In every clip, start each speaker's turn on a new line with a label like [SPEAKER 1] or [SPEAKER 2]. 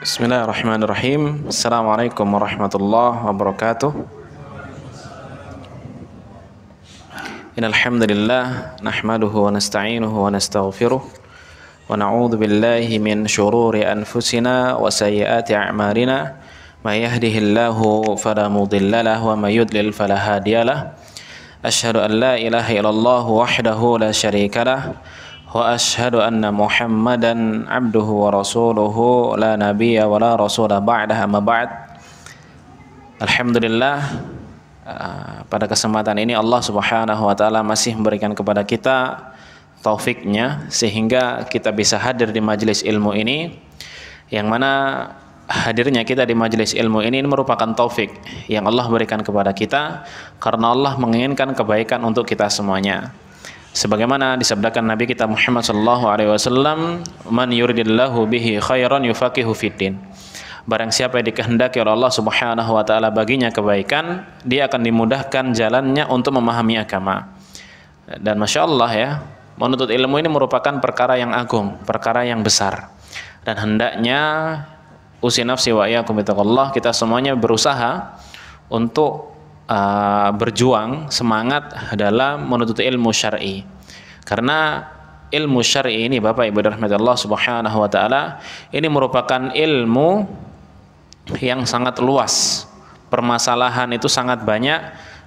[SPEAKER 1] Bismillahirrahmanirrahim. Assalamualaikum warahmatullahi wabarakatuh. Innal hamdalillah nahmaduhu wa nasta'inuhu wa nastaghfiruh wa na'udzu billahi min shururi anfusina wa sayyiati a'malina. May yahdihillahu fala mudilla lahu wa may yudlil fala hadiyalah. Asyhadu an la ilaha illallah wahdahu la syarika lah wa asyhadu anna Muhammadan abduhu wa rasuluhu la nabiyya wa la rasula ba'dah, amma ba'd. Alhamdulillah, pada kesempatan ini Allah Subhanahu wa taala masih memberikan kepada kita taufiknya sehingga kita bisa hadir di majelis ilmu ini, yang mana hadirnya kita di majelis ilmu ini merupakan taufik yang Allah berikan kepada kita karena Allah menginginkan kebaikan untuk kita semuanya. Sebagaimana disabdakan Nabi kita Muhammad sallallahu alaihi wasallam, "Man yuridillahu bihi khairan yufaqihu fiddin." Barang siapa yang dikehendaki oleh Allah Subhanahu wa taala baginya kebaikan, dia akan dimudahkan jalannya untuk memahami agama. Dan Masya Allah ya, menuntut ilmu ini merupakan perkara yang agung, perkara yang besar. Dan hendaknya usi nafsi wa iyyakum bittaqullah, kita semuanya berusaha untuk berjuang, semangat dalam menuntut ilmu syar'i. Karena ilmu syar'i ini Bapak Ibu rahmati Allah Subhanahu wa taala, ini merupakan ilmu yang sangat luas. Permasalahan itu sangat banyak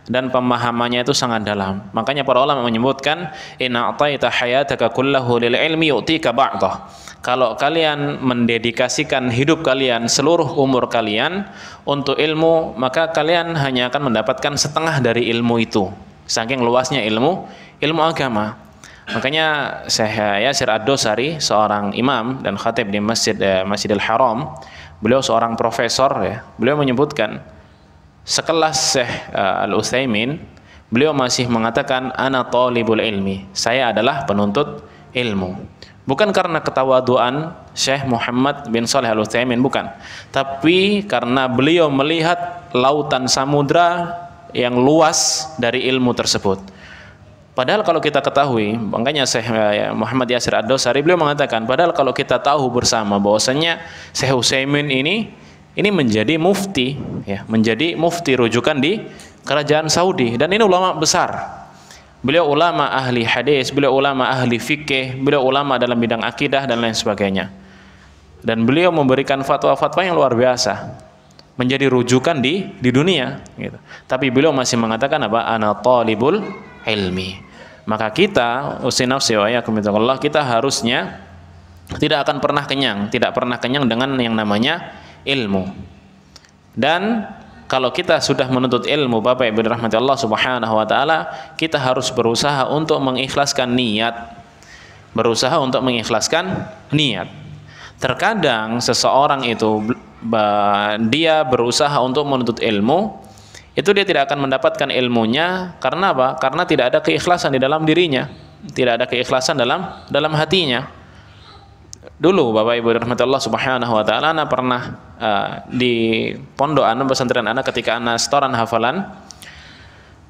[SPEAKER 1] dan pemahamannya itu sangat dalam. Makanya para ulama menyebutkan, inna a'taita hayataka kullahu lil ilmi yu'tika ba'dah. Kalau kalian mendedikasikan hidup kalian, seluruh umur kalian untuk ilmu, maka kalian hanya akan mendapatkan setengah dari ilmu itu. Saking luasnya ilmu agama. Makanya Syekh Yasir Ad-Dosari, seorang imam dan khatib di Masjidil Haram, beliau seorang profesor ya, beliau menyebutkan sekelas Syekh Al-Utsaimin, beliau masih mengatakan ana talibul ilmi, saya adalah penuntut ilmu. Bukan karena ketawaduan Syekh Muhammad bin Shalih Al-Utsaimin, bukan, tapi karena beliau melihat lautan samudra yang luas dari ilmu tersebut. Padahal kalau kita ketahui, makanya Syekh Muhammad Yasir Ad-Dosari beliau mengatakan, padahal kalau kita tahu bersama bahwasanya Syekh Utsaimin ini menjadi mufti ya, menjadi mufti rujukan di kerajaan Saudi, dan ini ulama besar. Beliau ulama ahli hadis, beliau ulama ahli fikih, beliau ulama dalam bidang akidah dan lain sebagainya. Dan beliau memberikan fatwa-fatwa yang luar biasa, menjadi rujukan di dunia gitu. Tapi beliau masih mengatakan apa? Ana talibul ilmi. Maka kita usi nafsi wa iyyakum bittaqullah, kita harusnya tidak akan pernah kenyang, tidak pernah kenyang dengan yang namanya ilmu. Dan kalau kita sudah menuntut ilmu Bapak Ibu rahmati Allah Subhanahu wa taala, kita harus berusaha untuk mengikhlaskan niat. Berusaha untuk mengikhlaskan niat. Terkadang seseorang itu dia berusaha untuk menuntut ilmu, itu dia tidak akan mendapatkan ilmunya karena apa? Karena tidak ada keikhlasan di dalam dirinya, tidak ada keikhlasan dalam hatinya. Dulu Bapak Ibu rahmati Allah Subhanahu wa taala, ana pernah di pondok ana, pesantren ana, ketika ana setoran hafalan,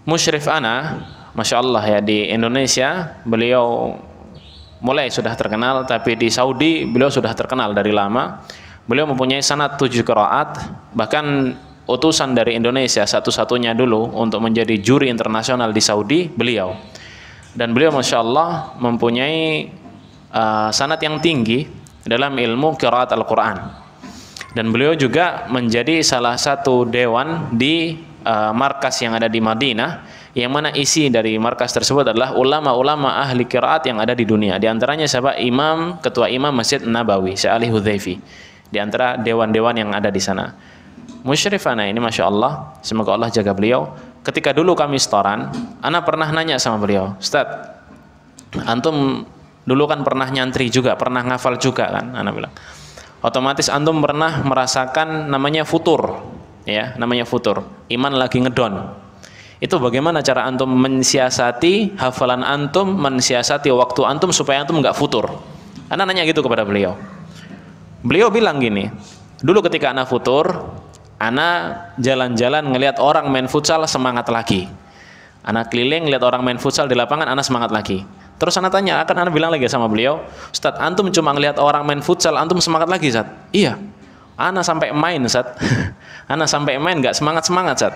[SPEAKER 1] musyrif ana, Masya Allah ya, di Indonesia beliau mulai sudah terkenal, tapi di Saudi beliau sudah terkenal dari lama. Beliau mempunyai sanad 7 qiraat, bahkan utusan dari Indonesia satu-satunya dulu untuk menjadi juri internasional di Saudi beliau. Dan beliau Masya Allah mempunyai sanad yang tinggi dalam ilmu qiraat Al-Quran. Dan beliau juga menjadi salah satu dewan di markas yang ada di Madinah, yang mana isi dari markas tersebut adalah ulama-ulama ahli qiraat yang ada di dunia. Di antaranya siapa? Ketua Imam Masjid Nabawi, Syekh Ali Hudzaifi, di antara dewan-dewan yang ada di sana. Musyrif ana ini Masya Allah, semoga Allah jaga beliau. Ketika dulu kami setoran, ana pernah nanya sama beliau, Ustaz, antum dulu kan pernah nyantri juga, pernah ngafal juga kan? Ana bilang, otomatis antum pernah merasakan namanya futur ya, namanya futur, iman lagi ngedon. Itu bagaimana cara antum mensiasati hafalan antum, mensiasati waktu antum supaya antum nggak futur? Ana nanya gitu kepada beliau. Beliau bilang gini, dulu ketika ana futur, ana jalan-jalan ngelihat orang main futsal, semangat lagi. Ana keliling lihat orang main futsal di lapangan, ana semangat lagi. Terus ana tanya, bilang lagi sama beliau, Ustaz, antum cuma ngelihat orang main futsal, antum semangat lagi, Ustaz? Iya. ana sampai main Ustaz. Ana sampai main nggak semangat-semangat Ustaz.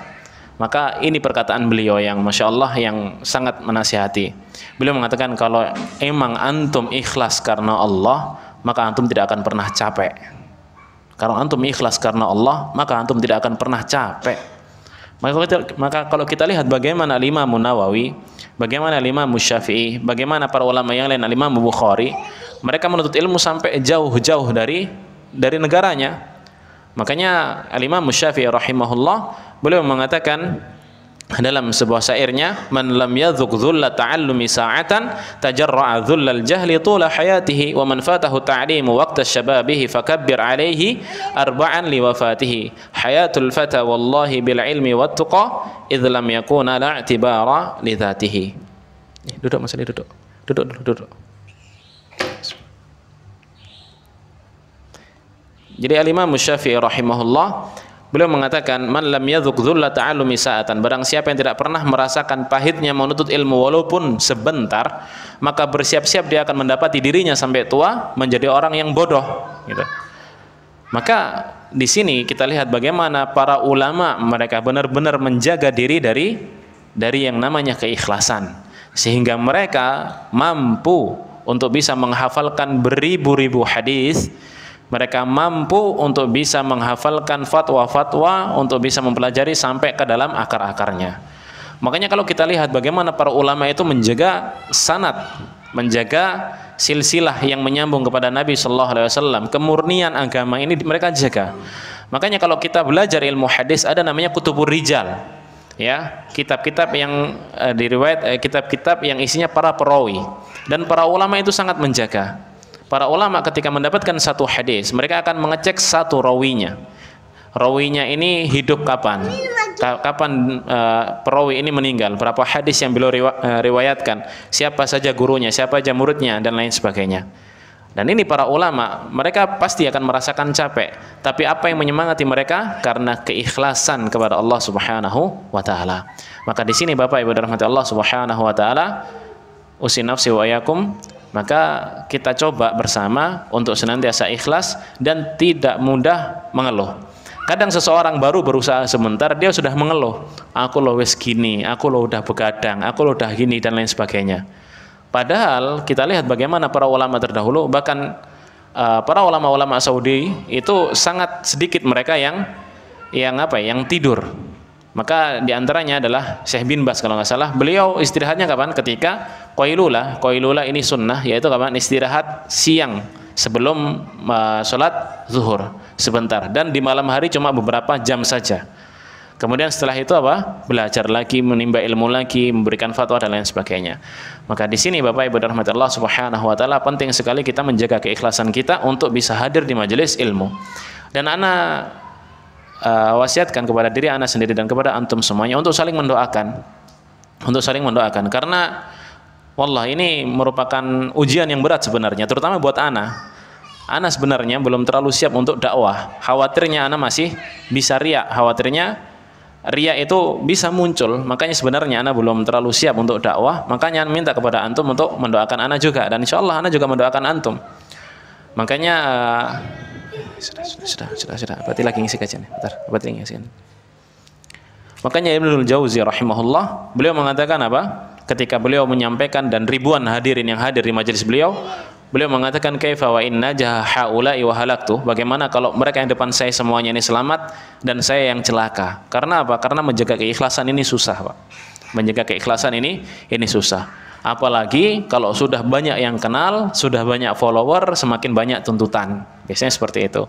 [SPEAKER 1] Maka ini perkataan beliau yang Masya Allah yang sangat menasihati. Beliau mengatakan kalau emang antum ikhlas karena Allah, maka antum tidak akan pernah capek. Kalau antum ikhlas karena Allah, maka antum tidak akan pernah capek. Maka kalau kita lihat bagaimana Imam Nawawi, bagaimana Imam Syafi'i, bagaimana para ulama yang lain, Imam Bukhari, mereka menuntut ilmu sampai jauh-jauh dari negaranya. Makanya Imam Syafi'i rahimahullah, beliau mengatakan dalam sebuah syairnya, man lam yadhuq dhulla ta'allumi sa'atan tajarra'a dhullal jahli tula hayatihi wa man fatahu ta'limu waqta syababihi fakabbir alaihi arba'an liwafatihi hayatul fata wallahi bil ilmi wat tuqa idh lam yakuna la i'tibara li dhatihi. Duduk Mas Ali, duduk dulu. Jadi Al-Imam Syafi'i rahimahullah, beliau mengatakan man lam yadhuq dhulla ta'allumi sa'atan, barang siapa yang tidak pernah merasakan pahitnya menuntut ilmu walaupun sebentar, maka bersiap-siap dia akan mendapati dirinya sampai tua menjadi orang yang bodoh gitu. Maka di sini kita lihat bagaimana para ulama mereka benar-benar menjaga diri dari yang namanya keikhlasan, sehingga mereka mampu untuk bisa menghafalkan beribu-ribu hadis. Mereka mampu untuk bisa menghafalkan fatwa-fatwa, untuk bisa mempelajari sampai ke dalam akar-akarnya. Makanya kalau kita lihat bagaimana para ulama itu menjaga sanad, menjaga silsilah yang menyambung kepada Nabi Sallallahu Alaihi Wasallam, kemurnian agama ini mereka jaga. Makanya kalau kita belajar ilmu hadis ada namanya kutubur rijal, ya, kitab-kitab yang diriwayat, kitab-kitab yang isinya para perawi, dan para ulama itu sangat menjaga. Para ulama ketika mendapatkan satu hadis, mereka akan mengecek satu rawinya. Rawinya ini hidup kapan? Kapan perawi ini meninggal? Berapa hadis yang beliau riwayatkan? Siapa saja gurunya? Siapa saja muridnya? Dan lain sebagainya. Dan ini para ulama, mereka pasti akan merasakan capek. Tapi apa yang menyemangati mereka? Karena keikhlasan kepada Allah Subhanahu wa Ta'ala. Maka di sini Bapak Ibu dirahmati Allah Subhanahu wa Ta'ala, usin nafsi wa yakum, maka kita coba bersama untuk senantiasa ikhlas dan tidak mudah mengeluh. Kadang seseorang baru berusaha sebentar, dia sudah mengeluh. Aku loh wes gini, aku loh udah begadang, aku loh udah gini, dan lain sebagainya. Padahal kita lihat bagaimana para ulama terdahulu, bahkan para ulama-ulama Saudi itu sangat sedikit mereka yang tidur. Maka diantaranya adalah Syekh bin Baz kalau nggak salah, beliau istirahatnya kapan? Ketika Qailulah ini sunnah, yaitu kapan? Istirahat siang sebelum sholat zuhur sebentar, dan di malam hari cuma beberapa jam saja. Kemudian setelah itu belajar lagi, menimba ilmu lagi, memberikan fatwa dan lain sebagainya. Maka di sini Bapak Ibu dirahmati Allah Subhanahu wa Ta'ala, penting sekali kita menjaga keikhlasan kita untuk bisa hadir di majelis ilmu. Dan wasiatkan kepada diri ana sendiri dan kepada antum semuanya untuk saling mendoakan, karena wallah ini merupakan ujian yang berat sebenarnya, terutama buat ana sebenarnya belum terlalu siap untuk dakwah. Khawatirnya ana masih bisa riya, khawatirnya riya itu bisa muncul. Makanya sebenarnya ana belum terlalu siap untuk dakwah. Makanya minta kepada antum untuk mendoakan ana juga, dan insya Allah ana juga mendoakan antum. Makanya sudah. Berarti lagi ngisi kajian. Bentar, berarti ngisi. Makanya Ibnul Jauzi rahimahullah, beliau mengatakan ketika beliau menyampaikan dan ribuan hadirin yang hadir di majelis beliau mengatakan kaifa wa in najaha haula'i wa halaktu, bagaimana kalau mereka yang depan saya semuanya ini selamat dan saya yang celaka. Karena apa? Karena menjaga keikhlasan ini susah, Pak. Menjaga keikhlasan ini susah. Apalagi kalau sudah banyak yang kenal, sudah banyak follower, semakin banyak tuntutan. Biasanya seperti itu.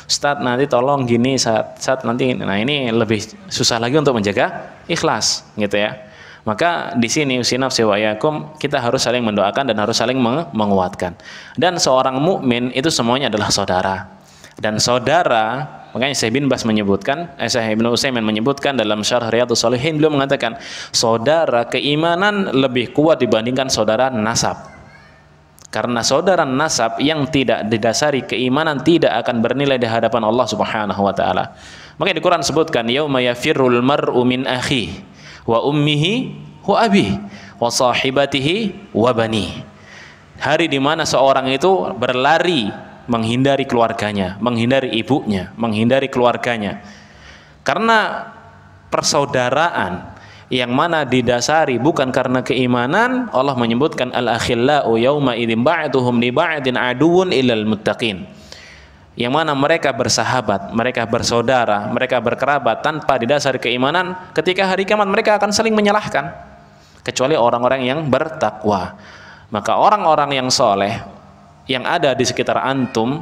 [SPEAKER 1] Ustaz nanti tolong gini, saat nanti, nah ini lebih susah lagi untuk menjaga ikhlas, gitu ya. Maka di sini usinafsi wa yakum, kita harus saling mendoakan dan harus saling menguatkan. Dan seorang mukmin itu semuanya adalah saudara. Dan saudara, makanya Syekh bin Baz menyebutkan, Syekh Ibnu Utsaimin menyebutkan dalam Syarh Riyadhus Shalihin, beliau mengatakan saudara keimanan lebih kuat dibandingkan saudara nasab. Karena saudara nasab yang tidak didasari keimanan tidak akan bernilai di hadapan Allah Subhanahu wa Ta'ala. Makanya di Quran sebutkan yauma yafirrul mar'u min akhihi wa ummihi wa abihi wa sahibatihi wa bani. Hari di mana seorang itu berlari menghindari keluarganya, menghindari ibunya, menghindari keluarganya. Karena persaudaraan yang mana didasari bukan karena keimanan, Allah menyebutkan al-akhillau yauma idzin ba'duhum li ba'din aduwwun illal muttaqin. Yang mana mereka bersahabat, mereka bersaudara, mereka berkerabat tanpa didasari keimanan, ketika hari kiamat mereka akan saling menyalahkan, kecuali orang-orang yang bertakwa. Maka orang-orang yang soleh yang ada di sekitar antum,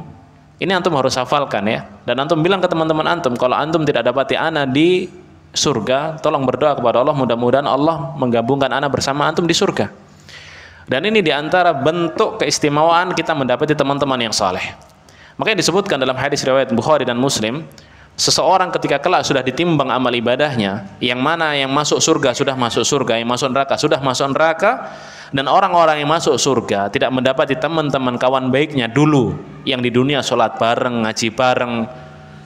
[SPEAKER 1] ini antum harus hafalkan ya, dan antum bilang ke teman-teman antum, kalau antum tidak dapati ana di surga, tolong berdoa kepada Allah, mudah-mudahan Allah menggabungkan ana bersama antum di surga. Dan ini diantara bentuk keistimewaan kita mendapati teman-teman yang saleh. Makanya disebutkan dalam hadis riwayat Bukhari dan Muslim, seseorang ketika kelak sudah ditimbang amal ibadahnya, yang mana yang masuk surga sudah masuk surga, yang masuk neraka sudah masuk neraka, dan orang-orang yang masuk surga tidak mendapati teman-teman kawan baiknya dulu yang di dunia sholat bareng, ngaji bareng,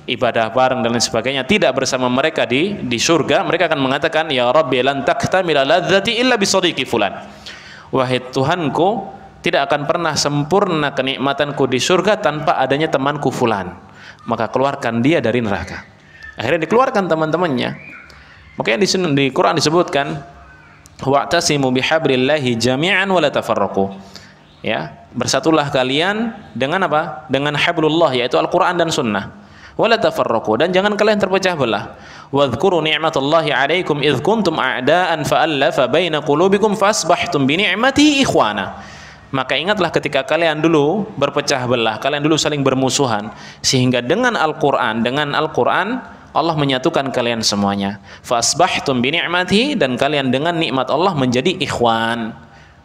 [SPEAKER 1] ibadah bareng dan lain sebagainya, tidak bersama mereka di surga, mereka akan mengatakan, ya Rabbi lan taktamila ladzati illa bisadiqi fulan. Wahai Tuhanku, tidak akan pernah sempurna kenikmatanku di surga tanpa adanya temanku fulan. Maka keluarkan dia dari neraka. Akhirnya dikeluarkan teman-temannya. Makanya di Quran disebutkan, wa'tasimu bihablillahi jami'an wa la tafarraqu. Ya, bersatulah kalian dengan apa? Dengan hablullah, yaitu Al-Qur'an dan sunnah. Wala tafarraqu, dan jangan kalian terpecah belah. Wadhkuru ni'matallahi 'alaikum idz kuntum a'daan fa'alafa baina qulubikum fasbahtum bi ni'matihi ikhwana. Maka ingatlah ketika kalian dulu berpecah belah, kalian dulu saling bermusuhan, sehingga dengan Al-Qur'an Allah menyatukan kalian semuanya. Fasbahtum bi ni'matihi, dan kalian dengan nikmat Allah menjadi ikhwan,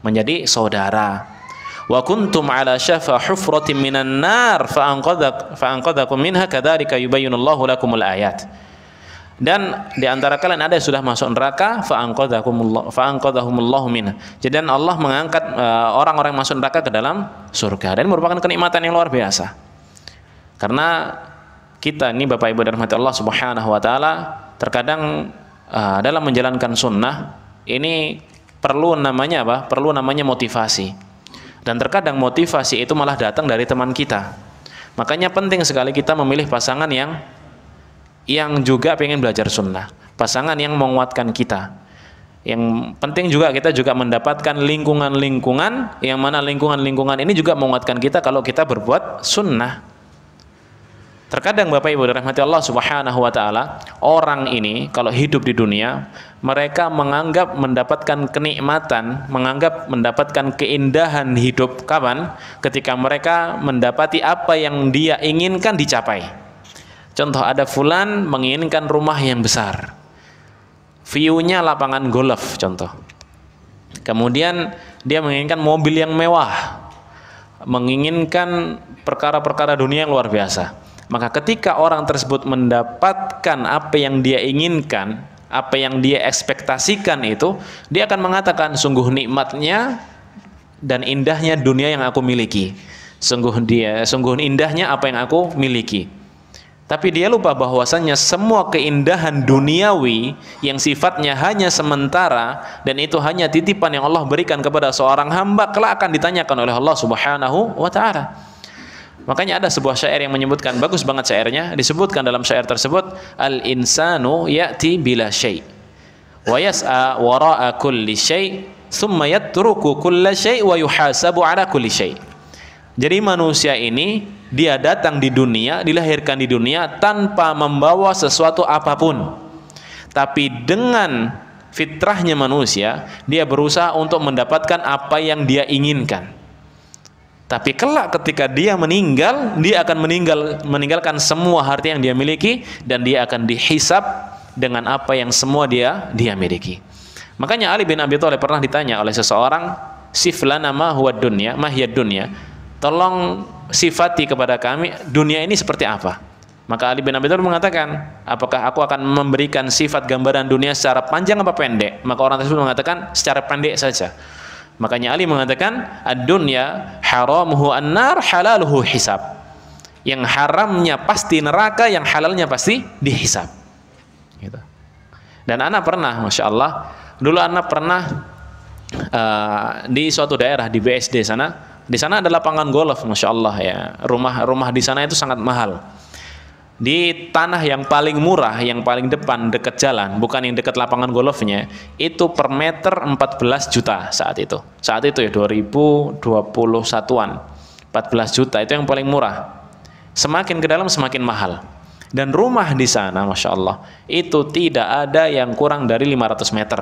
[SPEAKER 1] menjadi saudara. Wa kuntum ala syafa hufratin minan nar fa'anqadhakum minha kadzalika yubayyinullahu lakumul ayat. Dan di antara kalian ada yang sudah masuk neraka, fa'anqadhahumullahu minha. Jadi Allah mengangkat orang-orang masuk neraka ke dalam surga, dan merupakan kenikmatan yang luar biasa. Karena kita ini Bapak Ibu dirahmati Allah Subhanahu wa taala, terkadang dalam menjalankan sunnah ini perlu namanya apa? Perlu namanya motivasi. Dan terkadang motivasi itu malah datang dari teman kita. Makanya penting sekali kita memilih pasangan yang juga pengen belajar sunnah, pasangan yang menguatkan kita. Yang penting juga kita juga mendapatkan lingkungan-lingkungan yang mana lingkungan-lingkungan ini juga menguatkan kita kalau kita berbuat sunnah. Terkadang Bapak Ibu dirahmati Allah Subhanahu wa taala, orang ini kalau hidup di dunia, mereka menganggap mendapatkan kenikmatan, menganggap mendapatkan keindahan hidup kapan? Ketika mereka mendapati apa yang dia inginkan dicapai. Contoh, ada fulan menginginkan rumah yang besar, view-nya lapangan golf contoh. Kemudian dia menginginkan mobil yang mewah, menginginkan perkara-perkara dunia yang luar biasa. Maka ketika orang tersebut mendapatkan apa yang dia inginkan, apa yang dia ekspektasikan itu, dia akan mengatakan, sungguh nikmatnya dan indahnya dunia yang aku miliki. Sungguh indahnya apa yang aku miliki. Tapi dia lupa bahwasannya semua keindahan duniawi yang sifatnya hanya sementara, dan itu hanya titipan yang Allah berikan kepada seorang hamba, kelak akan ditanyakan oleh Allah Subhanahu wa taala. Makanya ada sebuah syair yang menyebutkan, bagus banget syairnya, disebutkan dalam syair tersebut, al-insanu ya'ti bila syai' wa yas'a wara'a kulli syai' thumma yatruku kulla syai' wa yuhasabu ala kulli syai'. Jadi manusia ini dia datang di dunia, dilahirkan di dunia tanpa membawa sesuatu apapun. Tapi dengan fitrahnya manusia, dia berusaha untuk mendapatkan apa yang dia inginkan. Tapi kelak ketika dia meninggal, dia akan meninggalkan semua harta yang dia miliki, dan dia akan dihisab dengan apa yang semua dia miliki. Makanya Ali bin Abi Thalib pernah ditanya oleh seseorang, siflana ma huwa dunya, ma hiya dunya. Tolong sifati kepada kami dunia ini seperti apa. Maka Ali bin Abi Thalib mengatakan, apakah aku akan memberikan sifat gambaran dunia secara panjang apa pendek? Maka orang tersebut mengatakan secara pendek saja. Makanya Ali mengatakan, ad-dunya haramuhu an-nar, halaluhu hisab. Yang haramnya pasti neraka, yang halalnya pasti dihisab. Gitu. Dan anak pernah, Masya Allah, dulu anak pernah di suatu daerah di BSD sana, Di sana ada lapangan golf, masya Allah ya. Rumah di sana itu sangat mahal. Di tanah yang paling murah, yang paling depan dekat jalan, bukan yang dekat lapangan golfnya, itu per meter 14 juta saat itu. Saat itu ya 2021-an. 14 juta itu yang paling murah. Semakin ke dalam semakin mahal. Dan rumah di sana, masya Allah, itu tidak ada yang kurang dari 500 meter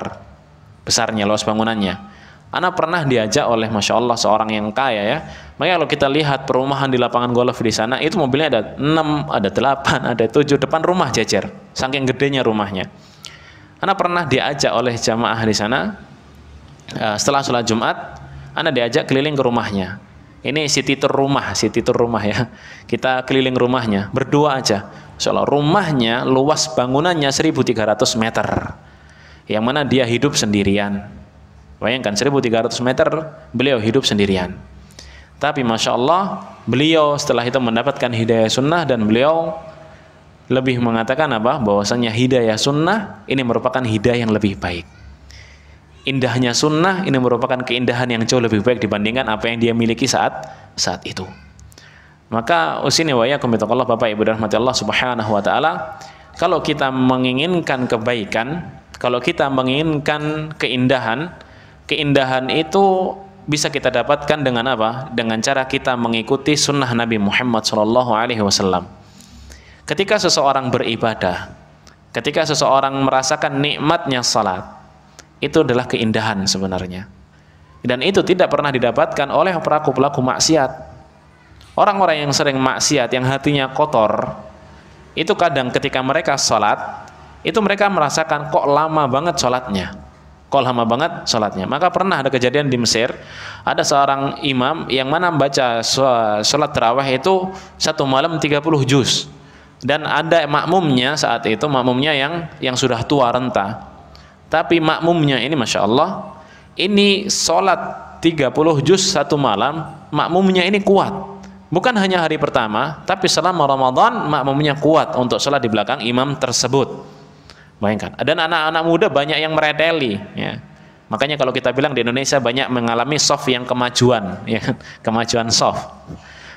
[SPEAKER 1] besarnya, luas bangunannya. Ana pernah diajak oleh masya Allah seorang yang kaya ya. Makanya kalau kita lihat perumahan di lapangan golf di sana, itu mobilnya ada 6, ada 8, ada 7 depan rumah jajar. Saking gedenya rumahnya. Ana pernah diajak oleh jamaah di sana. Setelah sholat Jumat, ana diajak keliling ke rumahnya. Ini city tour rumah ya. Kita keliling rumahnya berdua aja. Masya Allah, rumahnya luas bangunannya 1.300 meter. Yang mana dia hidup sendirian. Bayangkan 1.300 meter beliau hidup sendirian. Tapi masya Allah beliau setelah itu mendapatkan hidayah sunnah dan beliau lebih mengatakan apa? Bahwasanya hidayah sunnah ini merupakan hidayah yang lebih baik. Indahnya sunnah ini merupakan keindahan yang jauh lebih baik dibandingkan apa yang dia miliki saat itu. Maka usini wa yakum bittaqullah, Bapak Ibu rahmati Allah Subhanahu wa taala, kalau kita menginginkan kebaikan, kalau kita menginginkan keindahan itu bisa kita dapatkan dengan apa? Dengan cara kita mengikuti sunnah Nabi Muhammad SAW. Ketika seseorang beribadah, ketika seseorang merasakan nikmatnya salat, itu adalah keindahan sebenarnya. Dan itu tidak pernah didapatkan oleh pelaku-pelaku maksiat. Orang-orang yang sering maksiat, yang hatinya kotor, itu kadang ketika mereka salat, itu mereka merasakan kok lama banget salatnya. Maka pernah ada kejadian di Mesir, ada seorang imam yang mana membaca sholat tarawih itu satu malam 30 juz, dan ada makmumnya saat itu, makmumnya yang sudah tua renta, tapi makmumnya ini masya Allah, ini sholat 30 juz satu malam, makmumnya ini kuat, bukan hanya hari pertama, tapi selama Ramadan makmumnya kuat untuk sholat di belakang imam tersebut. Bayangkan, dan anak-anak muda banyak yang mereteli ya. Makanya kalau kita bilang di Indonesia banyak mengalami soft yang kemajuan ya, kemajuan soft.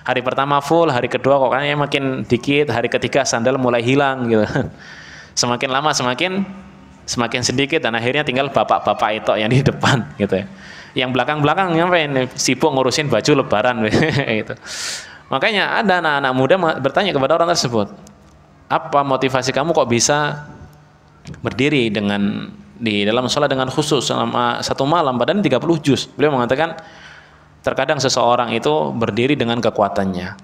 [SPEAKER 1] Hari pertama full, hari kedua kok kayaknya makin dikit, hari ketiga sandal mulai hilang gitu. Semakin lama semakin sedikit, dan akhirnya tinggal bapak-bapak itu yang di depan gitu ya. Yang belakang-belakang ngapain? Sibuk ngurusin baju lebaran gitu. Makanya ada anak-anak muda bertanya kepada orang tersebut, apa motivasi kamu kok bisa berdiri di dalam sholat dengan khusus selama satu malam, padahal 30 juz. Beliau mengatakan terkadang seseorang itu berdiri dengan kekuatannya,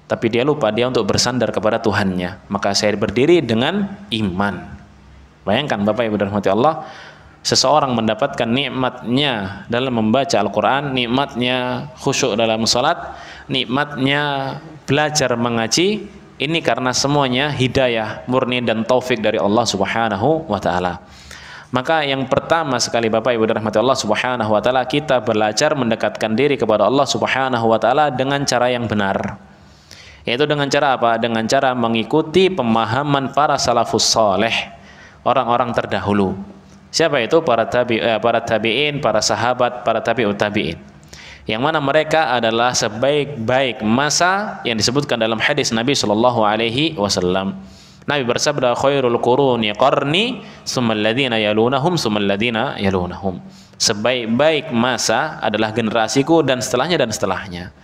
[SPEAKER 1] tapi dia lupa dia untuk bersandar kepada Tuhannya. Maka saya berdiri dengan iman. Bayangkan Bapak Ibu rahmati Allah, seseorang mendapatkan nikmatnya dalam membaca Al-Quran, nikmatnya khusyuk dalam sholat, nikmatnya belajar mengaji. Ini karena semuanya hidayah murni dan taufik dari Allah Subhanahu wa taala. Maka yang pertama sekali Bapak Ibu rahmati Allah Subhanahu wa taala, kita belajar mendekatkan diri kepada Allah Subhanahu wa taala dengan cara yang benar. Yaitu dengan cara apa? Dengan cara mengikuti pemahaman para salafus saleh, orang-orang terdahulu. Siapa itu? Para tabi'in, para sahabat, para tabi'ut tabi'in. Yang mana mereka adalah sebaik-baik masa yang disebutkan dalam hadis Nabi Shallallahu Alaihi Wasallam. Nabi bersabda, khairul quruni qarni, tsummal ladzina yalunahum, tsummal ladzina yalunahum. Sebaik-baik masa adalah generasiku dan setelahnya.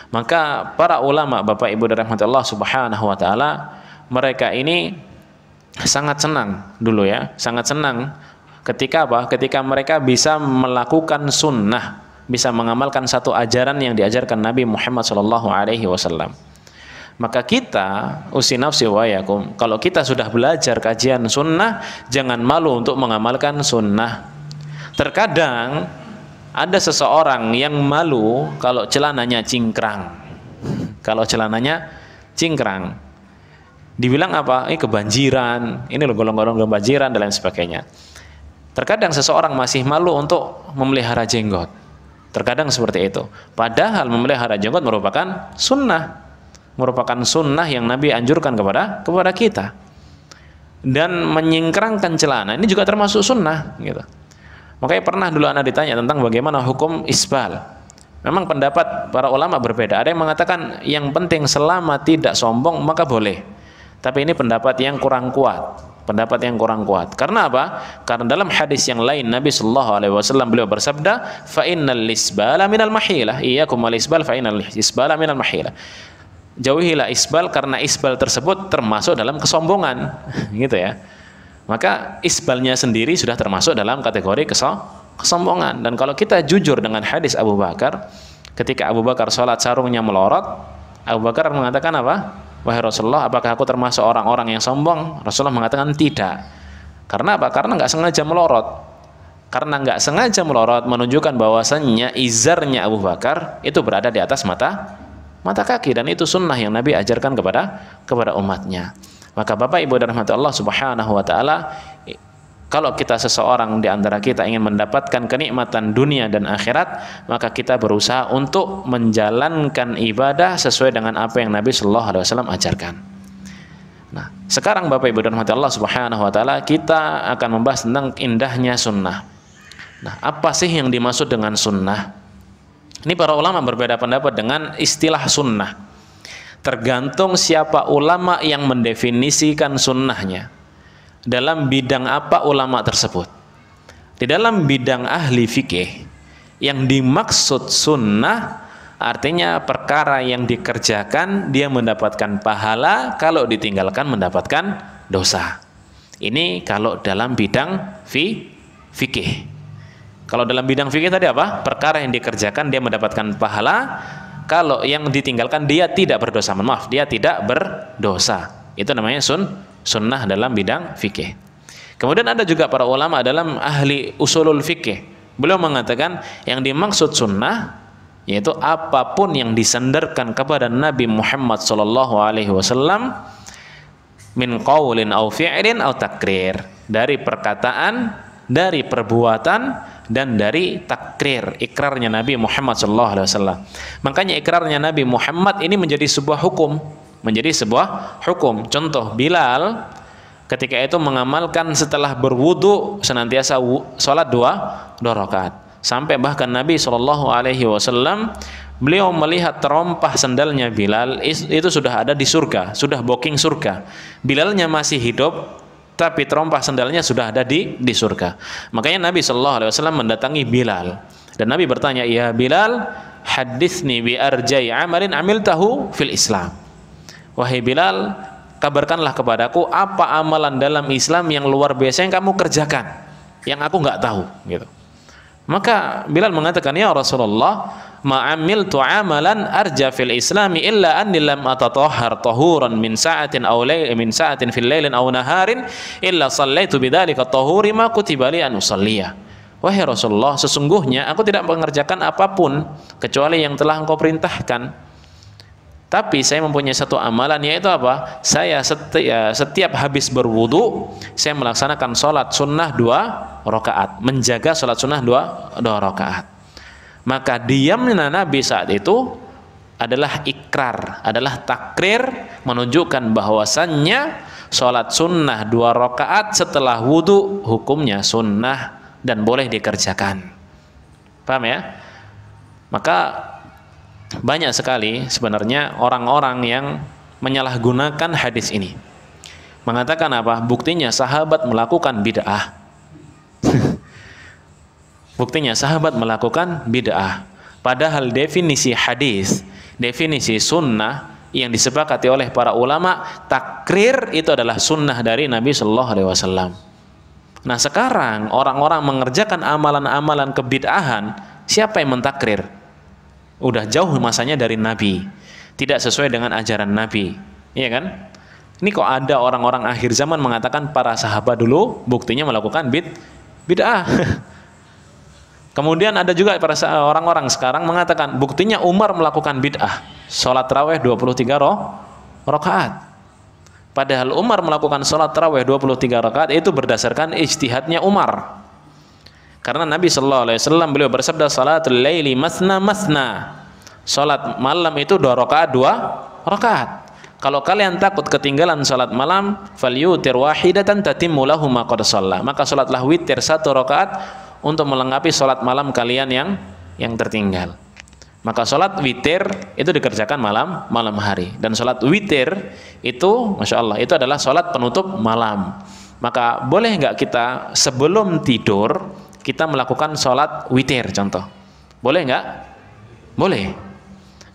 [SPEAKER 1] Maka para ulama Bapak Ibu rahmati Allah Subhanahu wa taala, mereka ini sangat senang dulu ya, sangat senang ketika apa? Ketika mereka bisa melakukan sunnah, bisa mengamalkan satu ajaran yang diajarkan Nabi Muhammad SAW. Maka kita usi nafsi wa yakum, kalau kita sudah belajar kajian sunnah, jangan malu untuk mengamalkan sunnah. Terkadang ada seseorang yang malu kalau celananya cingkrang. Dibilang apa? Ini kebanjiran, ini golong-golong kebanjiran dan lain sebagainya. Terkadang seseorang masih malu untuk memelihara jenggot. Terkadang seperti itu. Padahal memelihara jenggot merupakan sunnah yang Nabi anjurkan kepada kita. Dan menyingkrangkan celana ini juga termasuk sunnah gitu. Makanya pernah dulu anak ditanya tentang bagaimana hukum isbal. Memang pendapat para ulama berbeda. Ada yang mengatakan yang penting selama tidak sombong maka boleh. Tapi ini pendapat yang kurang kuat. Pendapat yang kurang kuat. Karena apa? Karena dalam hadis yang lain Nabi sallallahu alaihi wasallam beliau bersabda, "Fa innal isbala minal mahilah." Iyyakum wal isbal fa innal isbala minal mahilah. Jauhilah isbal karena isbal tersebut termasuk dalam kesombongan. Gitu ya. Maka isbalnya sendiri sudah termasuk dalam kategori kesombongan. Dan kalau kita jujur dengan hadis Abu Bakar, ketika Abu Bakar sholat sarungnya melorot, Abu Bakar mengatakan apa? Wahai Rasulullah, apakah aku termasuk orang-orang yang sombong? Rasulullah mengatakan tidak. Karena apa? Karena nggak sengaja melorot. Karena nggak sengaja melorot menunjukkan bahwasannya izarnya Abu Bakar itu berada di atas mata kaki, dan itu sunnah yang Nabi ajarkan kepada umatnya. Maka Bapak Ibu dan rahmat Allah Subhanahu wa taala, kalau kita seseorang di antara kita ingin mendapatkan kenikmatan dunia dan akhirat, maka kita berusaha untuk menjalankan ibadah sesuai dengan apa yang Nabi Shallallahu Alaihi Wasallam ajarkan. Nah, sekarang Bapak Ibu dan rahmat Allah Subhanahu Wa Taala, kita akan membahas tentang indahnya sunnah. Nah, apa sih yang dimaksud dengan sunnah? Ini para ulama berbeda pendapat dengan istilah sunnah. Tergantung siapa ulama yang mendefinisikan sunnahnya. Dalam bidang apa ulama tersebut. Di dalam bidang ahli fikih, yang dimaksud sunnah artinya perkara yang dikerjakan dia mendapatkan pahala, kalau ditinggalkan mendapatkan dosa. Ini kalau dalam bidang fikih. Kalau dalam bidang fikih tadi apa? Perkara yang dikerjakan dia mendapatkan pahala, kalau yang ditinggalkan dia tidak berdosa. Maaf, dia tidak berdosa. Itu namanya sunnah dalam bidang fikih. Kemudian ada juga para ulama dalam ahli usulul fikih. Beliau mengatakan yang dimaksud sunnah yaitu apapun yang disandarkan kepada Nabi Muhammad sallallahu alaihi wasallam min qaulin au fi'lin au takrir, dari perkataan, dari perbuatan, dan dari takrir, ikrarnya Nabi Muhammad sallallahu alaihi wasallam. Makanya ikrarnya Nabi Muhammad ini menjadi sebuah hukum. Contoh, Bilal ketika itu mengamalkan setelah berwudu senantiasa sholat dua rakaat, sampai bahkan Nabi Shallallahu Alaihi Wasallam beliau melihat terompah sendalnya Bilal itu sudah ada di surga, sudah booking surga. Bilalnya masih hidup, tapi terompah sendalnya sudah ada di surga. Makanya Nabi Shallallahu Alaihi Wasallam mendatangi Bilal dan Nabi bertanya, ya Bilal, haditsni bi arjai amalin amiltahu fil Islam. Wahai Bilal, kabarkanlah kepadaku apa amalan dalam Islam yang luar biasa yang kamu kerjakan, yang aku nggak tahu, gitu. Maka Bilal mengatakan, ya Rasulullah, ma'amiltu amalan arja fil Islami illa anni lam atatahhar tahuran min sa'atin aw min sa'atin fil lailin aw naharin illa sallaitu bidzalika tahuri ma kutiba li an usalliya. Wahai Rasulullah, sesungguhnya aku tidak mengerjakan apapun kecuali yang telah engkau perintahkan. Tapi saya mempunyai satu amalan, yaitu apa? Saya setiap habis berwudu, saya melaksanakan sholat sunnah 2 rakaat, menjaga sholat sunnah 2 rakaat. Maka diamnya Nabi saat itu adalah ikrar, adalah takrir, menunjukkan bahwasannya sholat sunnah 2 rakaat setelah wudu hukumnya sunnah dan boleh dikerjakan. Paham ya? Maka banyak sekali sebenarnya orang-orang yang menyalahgunakan hadis ini. Mengatakan apa? Buktinya sahabat melakukan bid'ah. Buktinya sahabat melakukan bid'ah. Padahal definisi hadis, definisi sunnah yang disepakati oleh para ulama, takrir itu adalah sunnah dari Nabi Shallallahu Alaihi Wasallam. Nah sekarang orang-orang mengerjakan amalan-amalan kebid'ahan, siapa yang mentakrir? Udah jauh masanya dari Nabi, tidak sesuai dengan ajaran Nabi, iya kan? Ini kok ada orang-orang akhir zaman mengatakan para sahabat dulu buktinya melakukan bid'ah. Kemudian ada juga para orang-orang sekarang mengatakan buktinya Umar melakukan bid'ah, sholat tarawih 23 rakaat. Padahal Umar melakukan sholat tarawih 23 rakaat itu berdasarkan ijtihadnya Umar. Karena Nabi Shallallahu Alaihi Wasallam beliau bersabda, salatul laili masna masna, salat malam itu 2 rakaat 2 rakaat. Kalau kalian takut ketinggalan salat malam, falyutir wahidatan tatimmu lahu ma qad shalla, maka salatlah witir 1 rakaat untuk melengkapi salat malam kalian yang tertinggal. Maka sholat witir itu dikerjakan malam hari, dan sholat witir itu, masya Allah, itu adalah sholat penutup malam. Maka boleh nggak kita sebelum tidur kita melakukan sholat witir, contoh? Boleh nggak? Boleh.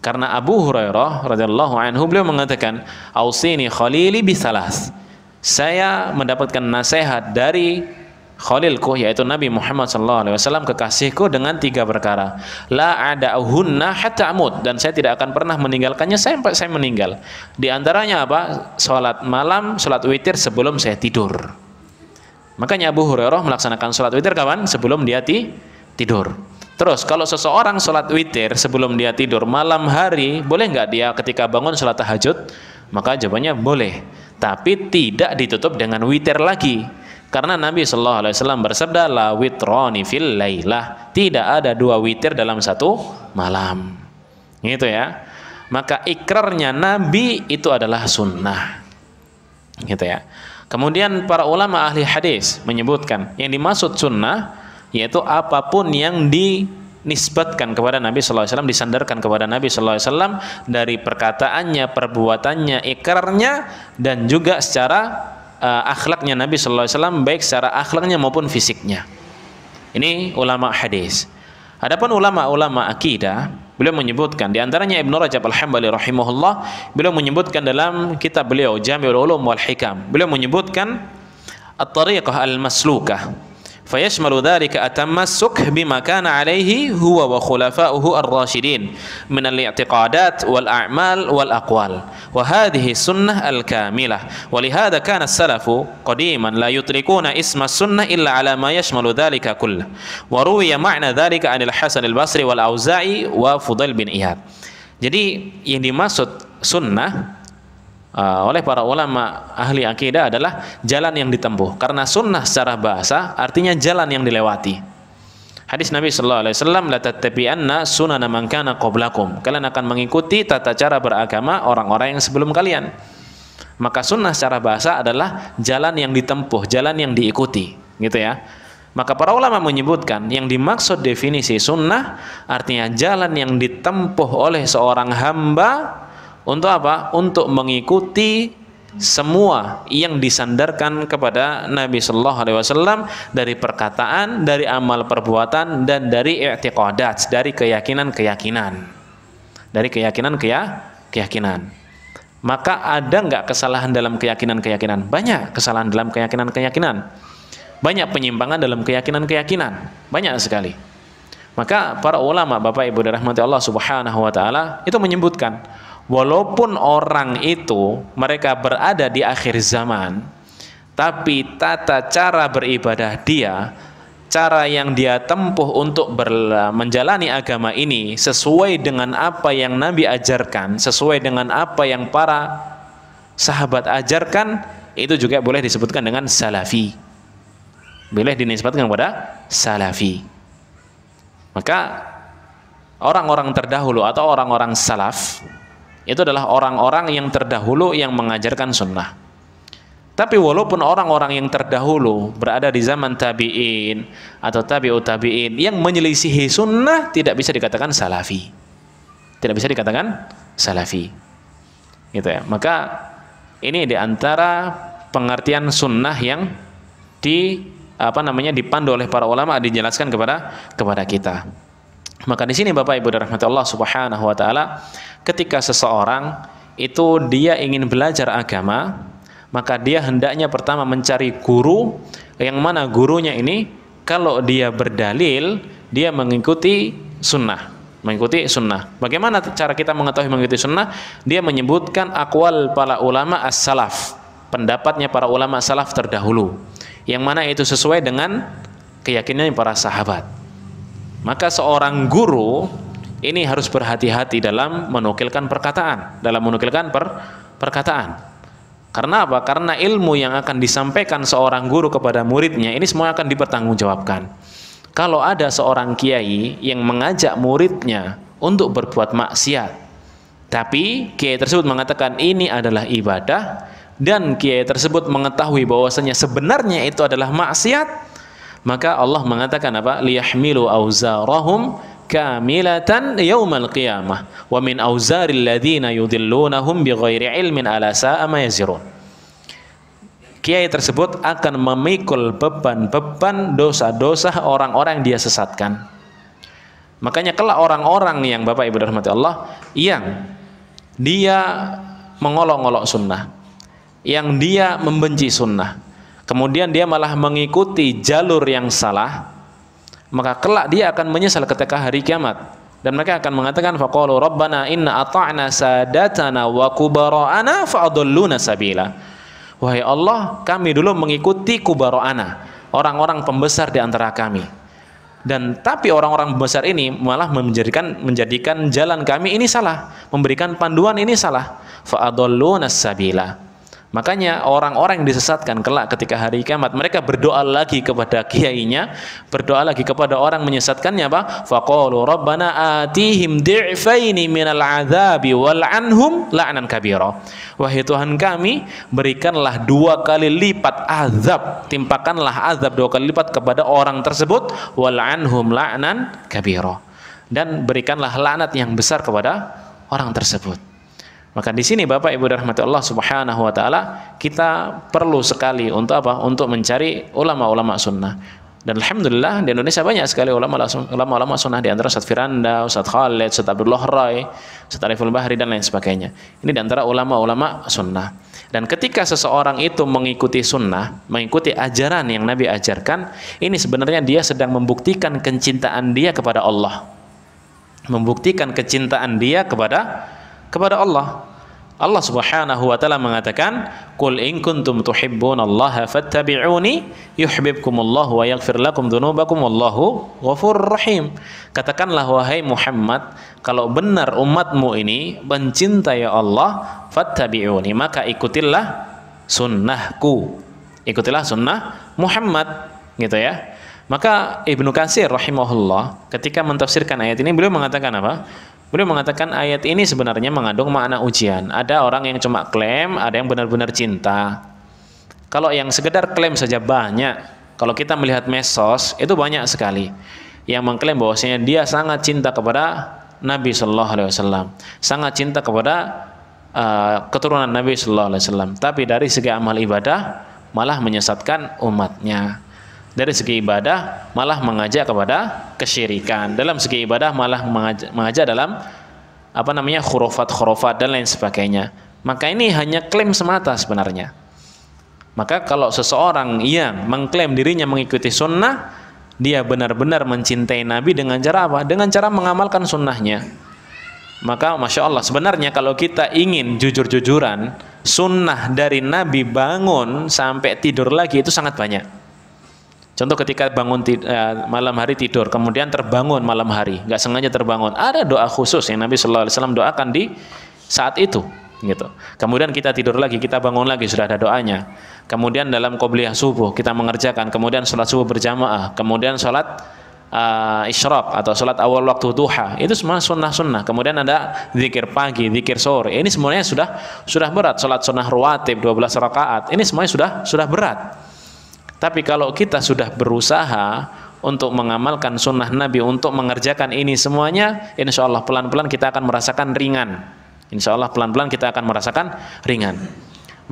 [SPEAKER 1] Karena Abu Hurairah radhiyallahu anhu, beliau mengatakan, "Ausini khalili bisalas." Saya mendapatkan nasihat dari Khalilku, yaitu Nabi Muhammad SAW, kekasihku, dengan 3 perkara. La ada'uhunna hatta amut, dan saya tidak akan pernah meninggalkannya sampai saya meninggal. Di antaranya apa? Salat malam, salat witir sebelum saya tidur. Makanya Abu Hurairah melaksanakan salat witir kapan? Sebelum dia tidur. Terus kalau seseorang salat witir sebelum dia tidur malam hari, boleh nggak dia ketika bangun salat tahajud? Maka jawabannya boleh, tapi tidak ditutup dengan witir lagi. Karena Nabi Shallallahu Alaihi Wasallam bersabda, la witroni fil lailah, tidak ada 2 witir dalam 1 malam. Gitu ya. Maka ikrarnya Nabi itu adalah sunnah. Gitu ya. Kemudian para ulama ahli hadis menyebutkan yang dimaksud sunnah yaitu apapun yang dinisbatkan kepada Nabi Sallallahu Alaihi Wasallam, disandarkan kepada Nabi Sallallahu Alaihi Wasallam dari perkataannya, perbuatannya, ikrarnya, dan juga secara akhlaknya Nabi Sallallahu Alaihi Wasallam, baik secara akhlaknya maupun fisiknya. Ini ulama hadis. Adapun ulama-ulama akidah, beliau menyebutkan, di antaranya Ibnu Rajab Al-Hambali rahimahullah, beliau menyebutkan dalam kitab beliau Jami'ul Ulum wal Hikam, beliau menyebutkan at-tariqah al-maslukah fayashmalu dhalika at-tamassuk bima kana alaihi huwa wa khulafa'uhu ar-rasyidin min al-i'tiqadat wal a'mal wal aqwal wa hadhihi sunnah al-kamilah wa lihadha kana as-salafu qadiman la yutrikuna isma sunnah illa ala ma yashmalu dhalika kullah wa ruwiya ma'na dhalika 'anil Hasan al-Basri wal Auza'i wa Fudail bin Iyad. Jadi yang dimaksud sunnah oleh para ulama ahli akidah adalah jalan yang ditempuh. Karena sunnah secara bahasa artinya jalan yang dilewati. Hadis Nabi sallallahu alaihi wasallam, la tattabi'anna sunana man kana qablakum. Kalian akan mengikuti tata cara beragama orang-orang yang sebelum kalian. Maka sunnah secara bahasa adalah jalan yang ditempuh, jalan yang diikuti, gitu ya. Maka para ulama menyebutkan yang dimaksud definisi sunnah artinya jalan yang ditempuh oleh seorang hamba untuk apa? Untuk mengikuti semua yang disandarkan kepada Nabi Sallallahu Alaihi Wasallam dari perkataan, dari amal perbuatan, dan dari i'tiqadat, dari keyakinan-keyakinan, dari keyakinan-keyakinan. Maka ada nggak kesalahan dalam keyakinan-keyakinan? Banyak kesalahan dalam keyakinan-keyakinan. Banyak penyimpangan dalam keyakinan-keyakinan. Banyak sekali. Maka para ulama, Bapak Ibu dirahmati Allah Subhanahu wa taala, itu menyebutkan walaupun orang itu mereka berada di akhir zaman, tapi tata cara beribadah dia, cara yang dia tempuh untuk menjalani agama ini sesuai dengan apa yang Nabi ajarkan, sesuai dengan apa yang para sahabat ajarkan, itu juga boleh disebutkan dengan salafi. Boleh dinisbatkan kepada salafi. Maka orang-orang terdahulu atau orang-orang salaf itu adalah orang-orang yang terdahulu yang mengajarkan sunnah. Tapi walaupun orang-orang yang terdahulu berada di zaman tabi'in atau tabi'ut tabi'in yang menyelisihi sunnah, tidak bisa dikatakan salafi. Tidak bisa dikatakan salafi. Gitu ya. Maka ini diantara pengertian sunnah yang dipandu oleh para ulama, dijelaskan kepada kita. Maka di sini Bapak Ibu dirahmati Allah Subhanahu wa taala, ketika seseorang itu dia ingin belajar agama, maka dia hendaknya pertama mencari guru yang mana gurunya ini kalau dia berdalil dia mengikuti sunnah, mengikuti sunnah. Bagaimana cara kita mengetahui mengikuti sunnah? Dia menyebutkan aqwal para ulama as-salaf, pendapatnya para ulama salaf terdahulu, yang mana itu sesuai dengan keyakinan para sahabat. Maka seorang guru ini harus berhati-hati dalam menukilkan perkataan, perkataan. Karena apa? Karena ilmu yang akan disampaikan seorang guru kepada muridnya ini semua akan dipertanggungjawabkan. Kalau ada seorang kiai yang mengajak muridnya untuk berbuat maksiat, tapi kiai tersebut mengatakan ini adalah ibadah, dan kiai tersebut mengetahui bahwasanya sebenarnya itu adalah maksiat, maka Allah mengatakan apa? Liyahmilu auzarahum kamilatan yaumal qiyamah wa min auzaril ladzina yudhillunahum bighairi ilmin ala sa'a ma yazirun. Kiai tersebut akan memikul beban-beban dosa-dosa orang-orang yang dia sesatkan. Makanya kelak orang-orang yang Bapak Ibu rahmati Allah yang dia mengolok-olok sunnah, yang dia membenci sunnah, kemudian dia malah mengikuti jalur yang salah, maka kelak dia akan menyesal ketika hari kiamat. Dan mereka akan mengatakan faqalu rabbana inna ata'na sadatana wa kubara'ana fa'adalluna sabila. Wahai Allah, kami dulu mengikuti kubara'ana, orang-orang pembesar di antara kami. Dan tapi orang-orang besar ini malah menjadikan jalan kami ini salah, memberikan panduan ini salah. Fa'adalluna sabila. Makanya orang-orang yang disesatkan kelak ketika hari kiamat, mereka berdoa lagi kepada kiainya, berdoa lagi kepada orang menyesatkannya, apa? Faqalu rabbana atihim di'faini minal adzabi wal anhum la'nan kabira. Wahai Tuhan kami, berikanlah 2 kali lipat azab, timpakanlah azab 2 kali lipat kepada orang tersebut, wal anhum la'nan kabira. Dan berikanlah laknat yang besar kepada orang tersebut. Maka di sini Bapak Ibu rahmati Allah Subhanahu wa taala, kita perlu sekali untuk apa? Untuk mencari ulama-ulama sunnah. Dan alhamdulillah di Indonesia banyak sekali ulama-ulama sunnah, di antara Ustaz Firanda, Ustaz Khalid, Ustaz Abdullah Rai, Ustaz Ariful Bahri dan lain sebagainya. Ini di antara ulama-ulama sunnah. Dan ketika seseorang itu mengikuti sunnah, mengikuti ajaran yang Nabi ajarkan, ini sebenarnya dia sedang membuktikan kecintaan dia kepada Allah. Membuktikan kecintaan dia kepada Allah. Allah Subhanahu wa taala mengatakan, "Qul in kuntum tuhibbunallaha fattabi'uni yuhibbukumullahu wa yaghfir lakum dzunubakum wallahu ghafurur rahim." Katakanlah wahai Muhammad, kalau benar umatmu ini mencintai Allah, fattabi'uni, maka ikutilah sunnahku. Ikutilah sunnah Muhammad, gitu ya. Maka Ibnu Katsir rahimahullah ketika mentafsirkan ayat ini, beliau mengatakan apa? Beliau mengatakan ayat ini sebenarnya mengandung makna ujian. Ada orang yang cuma klaim, ada yang benar-benar cinta. Kalau yang sekedar klaim saja banyak. Kalau kita melihat medsos itu banyak sekali yang mengklaim bahwasanya dia sangat cinta kepada Nabi Shallallahu Alaihi Wasallam, sangat cinta kepada keturunan Nabi Shallallahu Alaihi Wasallam. Tapi dari segi amal ibadah malah menyesatkan umatnya. Dari segi ibadah malah mengajak kepada kesyirikan. Dalam segi ibadah malah mengajak dalam khurafat dan lain sebagainya. Maka ini hanya klaim semata sebenarnya. Maka kalau seseorang yang mengklaim dirinya mengikuti sunnah, dia benar-benar mencintai Nabi dengan cara apa? Dengan cara mengamalkan sunnahnya. Maka Masya Allah, sebenarnya kalau kita ingin jujur-jujuran, sunnah dari Nabi bangun sampai tidur lagi itu sangat banyak. Contoh ketika bangun malam hari tidur, kemudian terbangun malam hari, nggak sengaja terbangun, ada doa khusus yang Nabi Shallallahu Alaihi Wasallam doakan di saat itu, gitu. Kemudian kita tidur lagi, kita bangun lagi, sudah ada doanya. Kemudian dalam qobliyah subuh kita mengerjakan, kemudian sholat subuh berjamaah, kemudian sholat isyraq atau sholat awal waktu duha, itu semua sunnah-sunnah. Kemudian ada zikir pagi, zikir sore, ini semuanya sudah berat. Sholat sunnah rawatib 12 rakaat, ini semuanya sudah berat. Tapi kalau kita sudah berusaha untuk mengamalkan sunnah Nabi, untuk mengerjakan ini semuanya, insya Allah pelan-pelan kita akan merasakan ringan. Insya Allah pelan-pelan kita akan merasakan ringan.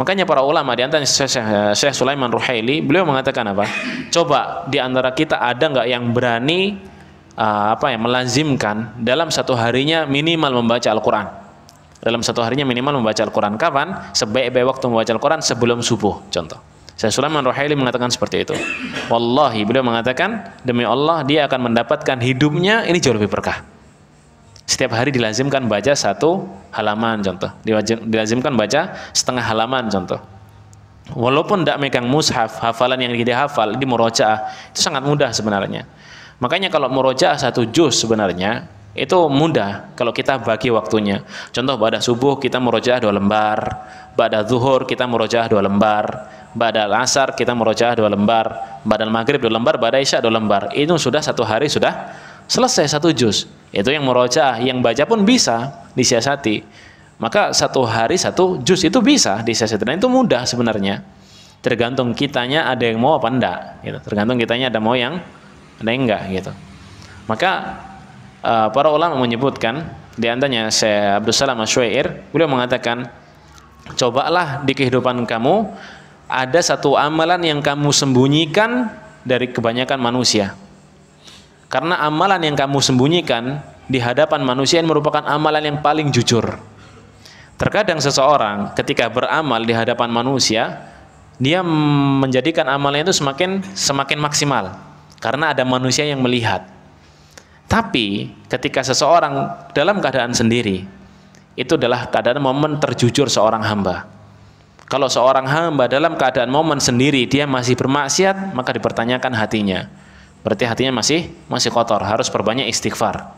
[SPEAKER 1] Makanya para ulama, di antaranya Syekh Sulaiman Ruhaili, beliau mengatakan apa? Coba di antara kita ada nggak yang berani melazimkan dalam satu harinya minimal membaca Al-Quran? Dalam satu harinya minimal membaca Al-Quran. Kapan? Sebaik-baik waktu membaca Al-Quran sebelum subuh, contoh. Syekh Sulaiman Ruhaili mengatakan seperti itu. Wallahi, beliau mengatakan, demi Allah dia akan mendapatkan hidupnya ini jauh lebih berkah. Setiap hari dilazimkan baca 1 halaman, contoh. Dilazimkan baca setengah halaman, contoh. Walaupun tidak megang mushaf, hafalan yang dia hafal di murojaah itu sangat mudah sebenarnya. Makanya kalau murojaah 1 juz sebenarnya itu mudah kalau kita bagi waktunya. Contoh pada subuh kita murojaah 2 lembar, pada zuhur kita murojaah 2 lembar, pada asar kita murojaah 2 lembar, pada maghrib 2 lembar, pada isya 2 lembar. Itu sudah 1 hari sudah selesai 1 juz. Itu yang murojaah, yang baca pun bisa disiasati. Maka 1 hari 1 juz itu bisa disiasati. Dan itu mudah sebenarnya. Tergantung kitanya ada yang mau apa enggak gitu. Tergantung kitanya ada mau yang ada yang enggak gitu. Maka para ulama menyebutkan, di antaranya Syekh Abdul Salam Asy-Syuair, beliau mengatakan, cobalah di kehidupan kamu ada satu amalan yang kamu sembunyikan dari kebanyakan manusia. Karena amalan yang kamu sembunyikan di hadapan manusia ini merupakan amalan yang paling jujur. Terkadang seseorang ketika beramal di hadapan manusia, dia menjadikan amalnya itu semakin maksimal karena ada manusia yang melihat. Tapi ketika seseorang dalam keadaan sendiri, itu adalah keadaan momen terjujur seorang hamba. Kalau seorang hamba dalam keadaan momen sendiri dia masih bermaksiat, maka dipertanyakan hatinya. Berarti hatinya masih kotor, harus perbanyak istighfar.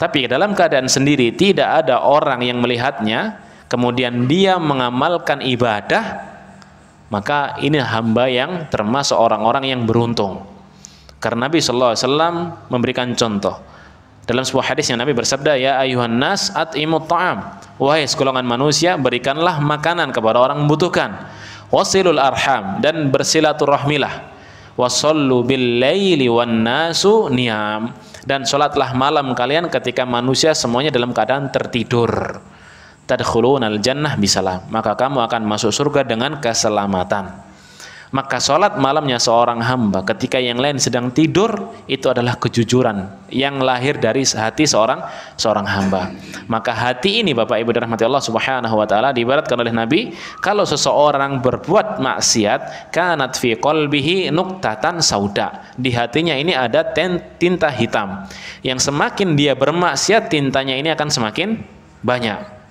[SPEAKER 1] Tapi dalam keadaan sendiri tidak ada orang yang melihatnya, kemudian dia mengamalkan ibadah, maka ini hamba yang termasuk orang-orang yang beruntung. Karena Nabi sallallahu alaihi wasallam memberikan contoh. Dalam sebuah hadis yang Nabi bersabda, ya ayuhan nas at'imut ta'am. Wahai segolongan manusia, berikanlah makanan kepada orang membutuhkan. Wasilul arham, dan bersilaturahmilah. Wasallu bil laili wan nasu niyam, dan salatlah malam kalian ketika manusia semuanya dalam keadaan tertidur. Tadkhulunal jannah bisalam, maka kamu akan masuk surga dengan keselamatan. Maka sholat malamnya seorang hamba ketika yang lain sedang tidur, itu adalah kejujuran yang lahir dari hati seorang hamba. Maka hati ini, Bapak Ibu dirahmati Allah Subhanahu wa taala, diibaratkan oleh Nabi, kalau seseorang berbuat maksiat, kanat fi qalbihi nuqtatan sauda, di hatinya ini ada tinta hitam, yang semakin dia bermaksiat, tintanya ini akan semakin banyak.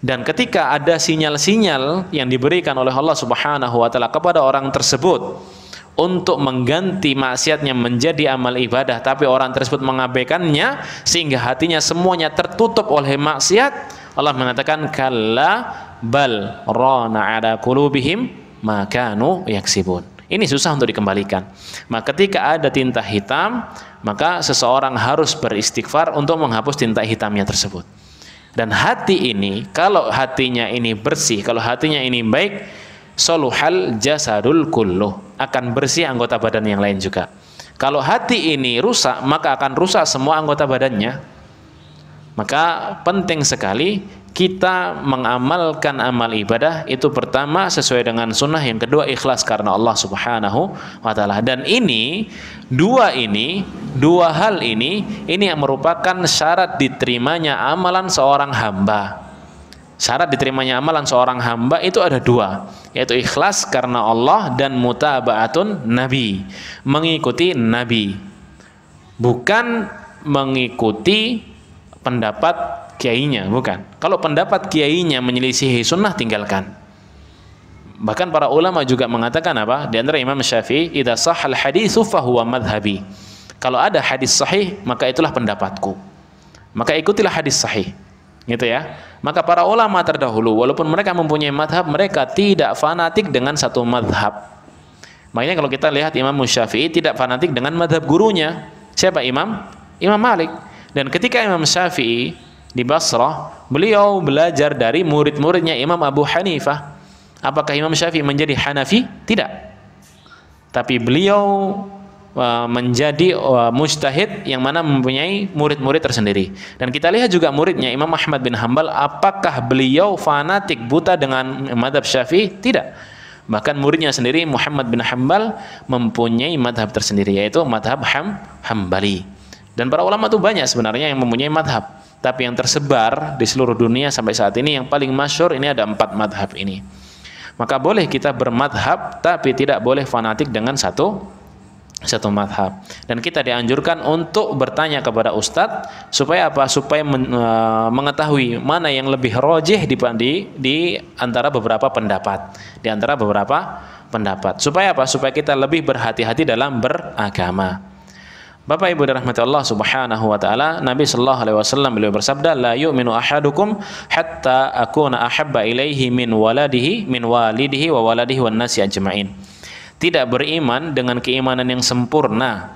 [SPEAKER 1] Dan ketika ada sinyal-sinyal yang diberikan oleh Allah Subhanahu wa taala kepada orang tersebut untuk mengganti maksiatnya menjadi amal ibadah, tapi orang tersebut mengabaikannya sehingga hatinya semuanya tertutup oleh maksiat, Allah mengatakan kalla bal rana ala qulubihim ma kanu yaksibun. Ini susah untuk dikembalikan. Maka ketika ada tinta hitam, maka seseorang harus beristighfar untuk menghapus tinta hitamnya tersebut. Dan hati ini, kalau hatinya ini bersih, kalau hatinya ini baik, soluhal jasadul kulluh, akan bersih anggota badan yang lain juga. Kalau hati ini rusak, maka akan rusak semua anggota badannya. Maka penting sekali kita mengamalkan amal ibadah itu, pertama sesuai dengan sunnah, yang kedua ikhlas karena Allah Subhanahu wa taala. Dan ini dua hal ini yang merupakan syarat diterimanya amalan seorang hamba. Syarat diterimanya amalan seorang hamba itu ada dua, yaitu ikhlas karena Allah dan mutaba'atun nabi, mengikuti nabi, bukan mengikuti pendapat kiainya, bukan. Kalau pendapat kiainya menyelisihi sunnah, tinggalkan. Bahkan para ulama juga mengatakan apa? Di antara Imam Syafi'i, idza sahhal haditsu fa huwa madhhabi. Kalau ada hadis sahih, maka itulah pendapatku. Maka ikutilah hadis sahih. Gitu ya. Maka para ulama terdahulu, walaupun mereka mempunyai madhab, mereka tidak fanatik dengan satu madhab. Makanya kalau kita lihat Imam Syafi'i tidak fanatik dengan madhab gurunya. Siapa Imam Malik. Dan ketika Imam Syafi'i di Basrah, beliau belajar dari murid-muridnya Imam Abu Hanifah. Apakah Imam Syafi'i menjadi Hanafi? Tidak. Tapi beliau menjadi mujtahid yang mana mempunyai murid-murid tersendiri. Dan kita lihat juga muridnya Imam Ahmad bin Hanbal, apakah beliau fanatik buta dengan madhab Syafi'i? Tidak. Bahkan muridnya sendiri Muhammad bin Hanbal mempunyai madhab tersendiri, yaitu madhab Hambali. Dan para ulama itu banyak sebenarnya yang mempunyai madhab, tapi yang tersebar di seluruh dunia sampai saat ini yang paling masyhur ini ada 4 madhab ini. Maka boleh kita bermadhab, tapi tidak boleh fanatik dengan satu madhab. Dan kita dianjurkan untuk bertanya kepada ustadz, supaya apa? Supaya mengetahui mana yang lebih rajih di antara beberapa pendapat. Supaya apa? Supaya kita lebih berhati-hati dalam beragama. Bapak Ibu dirahmati Allah Subhanahu wa taala, Nabi sallallahu alaihi wasallam beliau bersabda, la yu'minu ahadukum hatta akuna ahabba ilaihi min walidihi wa waladihi wan nasi ajma'in. Tidak beriman dengan keimanan yang sempurna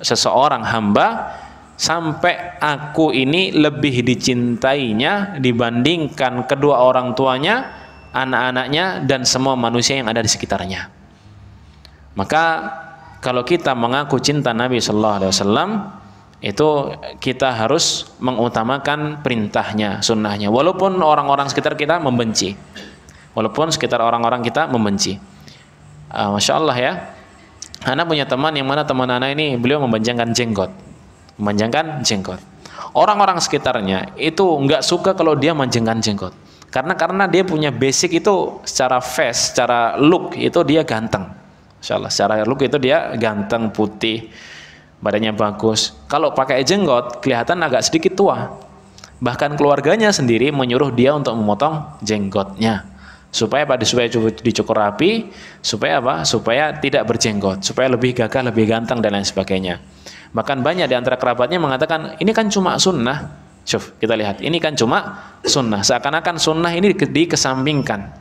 [SPEAKER 1] seseorang hamba sampai aku ini lebih dicintainya dibandingkan kedua orang tuanya, anak-anaknya, dan semua manusia yang ada di sekitarnya. Maka kalau kita mengaku cinta Nabi Sallallahu Alaihi Wasallam, itu kita harus mengutamakan perintahnya, sunnahnya, walaupun orang-orang sekitar kita membenci, Masya Allah ya. Ana punya teman yang mana teman ana ini beliau memanjangkan jenggot. Orang-orang sekitarnya itu nggak suka kalau dia manjangkan jenggot. Karena dia punya basic itu secara face, secara look itu dia ganteng. Masya Allah, secara look itu dia ganteng, putih, badannya bagus. Kalau pakai jenggot kelihatan agak sedikit tua. Bahkan keluarganya sendiri menyuruh dia untuk memotong jenggotnya. Supaya dicukur rapi, supaya tidak berjenggot, supaya lebih gagah, lebih ganteng dan lain sebagainya. Bahkan banyak di antara kerabatnya mengatakan, ini kan cuma sunnah. Kita lihat, ini kan cuma sunnah. Seakan-akan sunnah ini dikesampingkan.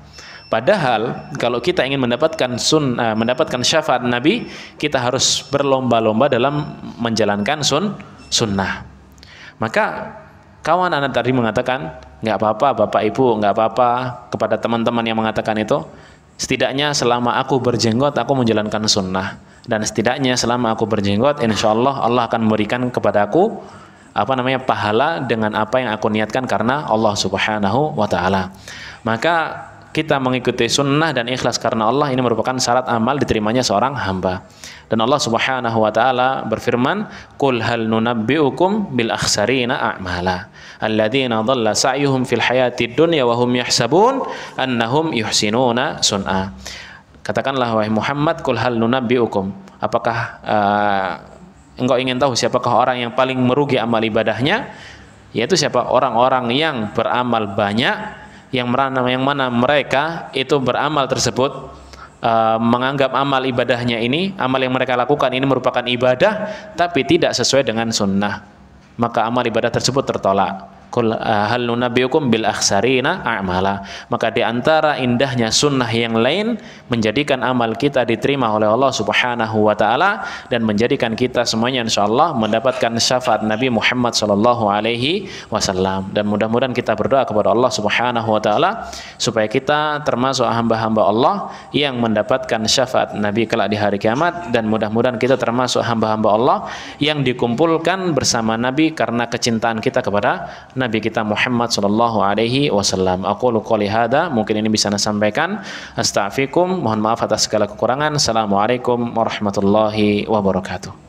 [SPEAKER 1] Padahal kalau kita ingin mendapatkan syafaat Nabi, kita harus berlomba-lomba dalam menjalankan sunnah. Maka kawan anak tadi mengatakan, nggak apa-apa Bapak Ibu, nggak apa-apa, kepada teman-teman yang mengatakan itu, setidaknya selama aku berjenggot aku menjalankan sunnah, dan setidaknya selama aku berjenggot insya Allah Allah akan memberikan kepadaku pahala dengan apa yang aku niatkan karena Allah Subhanahu wa Ta'ala. Maka kita mengikuti sunnah dan ikhlas karena Allah, ini merupakan syarat amal diterimanya seorang hamba. Dan Allah Subhanahu wa Ta'ala berfirman, "Qul hal nunabbi'ukum bil akhsarina a'mala alladzina dhalla sa'yuhum fil hayatid dunya wa hum yahsabun annahum yuhsinuna sun'a." Katakanlah wahai Muhammad, qul hal nunabbi'ukum, apakah engkau ingin tahu siapakah orang yang paling merugi amal ibadahnya? Yaitu siapa? Orang-orang yang beramal banyak, yang mana mereka itu beramal tersebut menganggap amal ibadahnya ini, amal yang mereka lakukan ini merupakan ibadah, tapi tidak sesuai dengan sunnah, maka amal ibadah tersebut tertolak. Qul hal nunabbiukum bil akhsarina a'mala. Maka di antara indahnya sunnah yang lain menjadikan amal kita diterima oleh Allah Subhanahu wa Ta'ala dan menjadikan kita semuanya insyaallah mendapatkan syafaat Nabi Muhammad sallallahu alaihi wasallam. Dan mudah-mudahan kita berdoa kepada Allah Subhanahu wa Ta'ala supaya kita termasuk hamba-hamba Allah yang mendapatkan syafaat Nabi kelak di hari kiamat, dan mudah-mudahan kita termasuk hamba-hamba Allah yang dikumpulkan bersama Nabi karena kecintaan kita kepada Nabi kita Muhammad sallallahu alaihi wasallam. Aqulu qouli hada, mungkin ini bisa saya sampaikan. Astaghfirukum, mohon maaf atas segala kekurangan. Assalamualaikum warahmatullahi wabarakatuh.